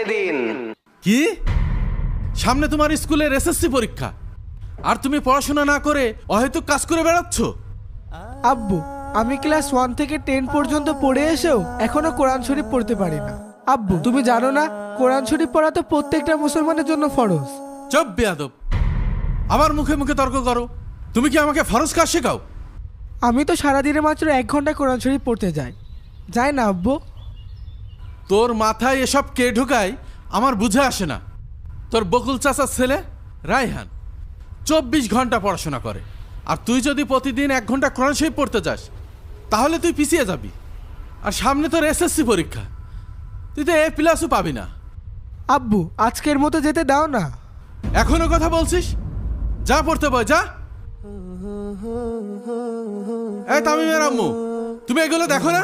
পাঠিয়ে দিন। কি? সামনে তোমার স্কুলের এসএসসি পরীক্ষা, আর তুমি পড়াশোনা না করে অহেতুক কাজ করে বেড়াচ্ছ? আব্বু, আমি ক্লাস 1 থেকে 10 পর্যন্ত পড়ে এসেও এখনো কোরআন শরীফ পড়তে পারি না। আব্বু, তুমি জানো না কোরআন শরীফ পড়া তো প্রত্যেকটা মুসলমানের জন্য ফরজ। চুপ বেয়াদব, আমার মুখে মুখে তর্ক করো। তুমি কি আমাকে ফরজ কাজ শেখাও? আমি তো সারাদিনে মাত্র 1 ঘন্টা কোরআন শরীফ পড়তে যাই না আব্বু? তোর মাথায় এসব কে ঢোকায় আমার বুঝে আসে না। তোর বকুল চাচার ছেলে রায়হান 24 ঘন্টা পড়াশোনা করে, আর তুই যদি প্রতিদিন 1 ঘন্টা কোরআন শরীফ পড়তে যাস তাহলে তুই পিছিয়ে যাবি। আর সামনে তোর এসএসসি পরীক্ষা, তুই তো A+ পাবি না। আব্বু, আজকের মতো যেতে দাও না। এখনো কথা বলছিস? যা পড়তে বয়, যা। এই তামিমের আম্মু, তুমি এগুলো দেখো না?